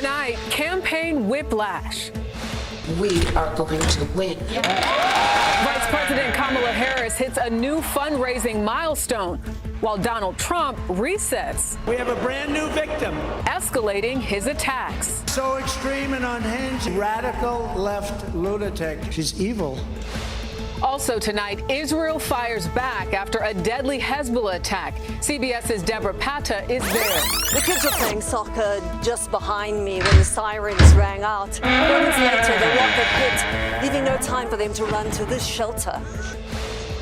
Tonight, campaign whiplash. We are going to win. Vice President Kamala Harris hits a new fundraising milestone, while Donald Trump resets. We have a brand new victim. Escalating his attacks. So extreme and unhinged. Radical left lunatic. She's evil. Also tonight, Israel fires back after a deadly Hezbollah attack. CBS's Deborah Patta is there. The kids were playing soccer just behind me when the sirens rang out. Moments later, they walked their kids, leaving no time for them to run to this shelter.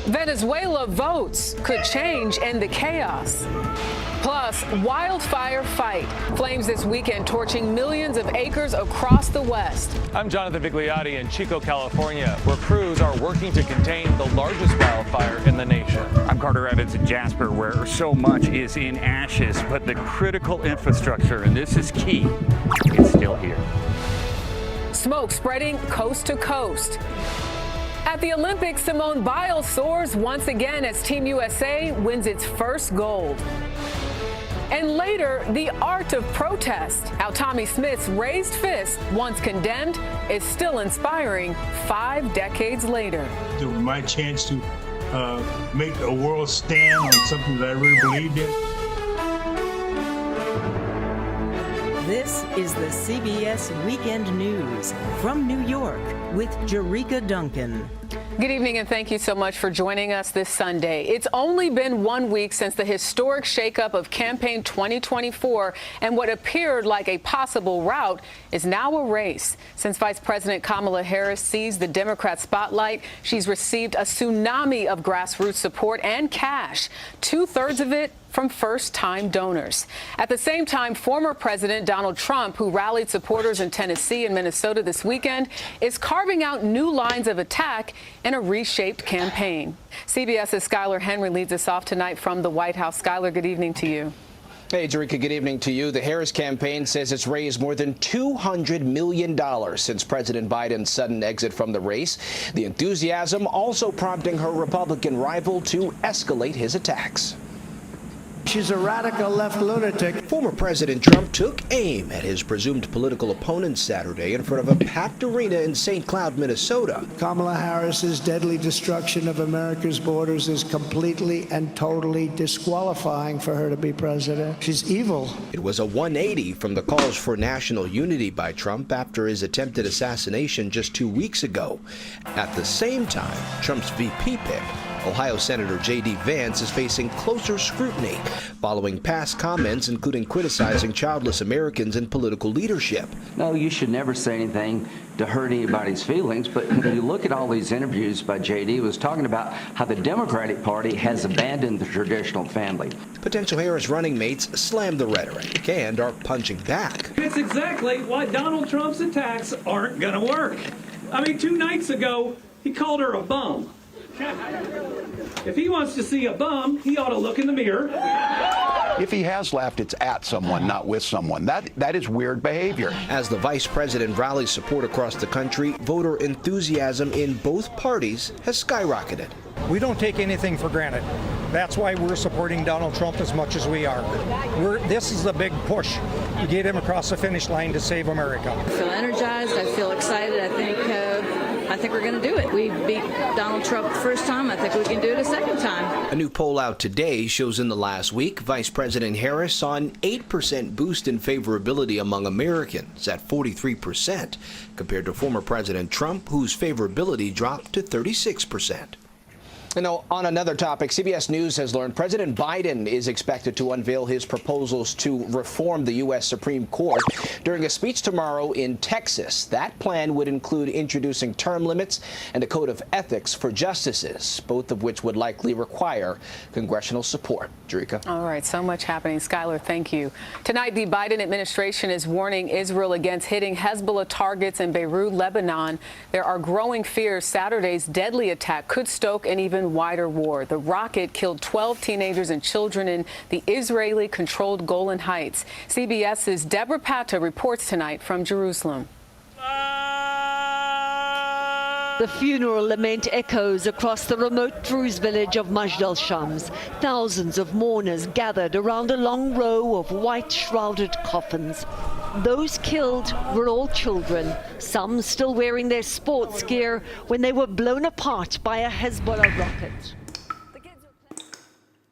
Venezuela votes could change end the chaos. Plus, wildfire fight. Flames this weekend torching millions of acres across the West. I'm Jonathan Vigliotti in Chico, California, where crews are working to contain the largest wildfire in the nation. I'm Carter Evans in Jasper, where so much is in ashes, but the critical infrastructure, and this is key, it's still here. Smoke spreading coast to coast. At the Olympics, Simone Biles soars once again as Team USA wins its first gold. And later, the art of protest. How Tommie Smith's raised fist, once condemned, is still inspiring 5 decades later. My chance to make a world stand on something that I really believed in. This is the CBS Weekend News from New York with Jerika Duncan. Good evening, and thank you so much for joining us this Sunday. It's only been 1 week since the historic shakeup of campaign 2024, and what appeared like a possible rout is now a race. Since Vice President Kamala Harris seized the Democrat spotlight, she's received a tsunami of grassroots support and cash, 2/3 of it from first-time donors. At the same time, former President Donald Trump, who rallied supporters in Tennessee and Minnesota this weekend, is carving out new lines of attack in a reshaped campaign. CBS's Skylar Henry leads us off tonight from the White House. Skylar, good evening to you. Hey, Jerika, good evening to you. The Harris campaign says it's raised more than $200 million since President Biden's sudden exit from the race. The enthusiasm also prompting her Republican rival to escalate his attacks. She's a radical left lunatic. Former President Trump took aim at his presumed political opponent Saturday in front of a packed arena in St. Cloud, Minnesota. Kamala Harris's deadly destruction of America's borders is completely and totally disqualifying for her to be president. She's evil. It was a 180 from the calls for national unity by Trump after his attempted assassination just 2 weeks ago. At the same time, Trump's VP pick, Ohio Senator J.D. Vance, is facing closer scrutiny following past comments including criticizing childless Americans in political leadership. No, you should never say anything to hurt anybody's feelings, but when you look at all these interviews by J.D., was talking about how the Democratic Party has abandoned the traditional family. Potential Harris running mates slam the rhetoric and are punching back. It's exactly why Donald Trump's attacks aren't going to work. I mean, 2 nights ago, he called her a bum. If he wants to see a bum, he ought to look in the mirror. If he has laughed, it's at someone, not with someone. That is weird behavior. As the vice president rallies support across the country, voter enthusiasm in both parties has skyrocketed. We don't take anything for granted. That's why we're supporting Donald Trump as much as we are. This is a big push to get him across the finish line to save America. I feel energized. I feel excited. I think we're going to do it. We beat Donald Trump the first time. I think we can do it a second time. A new poll out today shows in the last week, Vice President Harris saw an 8% boost in favorability among Americans at 43%, compared to former President Trump, whose favorability dropped to 36%. You know, on another topic, CBS News has learned President Biden is expected to unveil his proposals to reform the U.S. Supreme Court during a speech tomorrow in Texas. That plan would include introducing term limits and a code of ethics for justices, both of which would likely require congressional support. Jerika. All right, so much happening. Skylar, thank you. Tonight, the Biden administration is warning Israel against hitting Hezbollah targets in Beirut, Lebanon. There are growing fears Saturday's deadly attack could stoke an even wider war. The rocket killed 12 teenagers and children in the Israeli-controlled Golan Heights. CBS's Deborah Patta reports tonight from Jerusalem. The funeral lament echoes across the remote Druze village of Majd al-Shams. Thousands of mourners gathered around a long row of white-shrouded coffins. Those killed were all children, some still wearing their sports gear when they were blown apart by a Hezbollah rocket.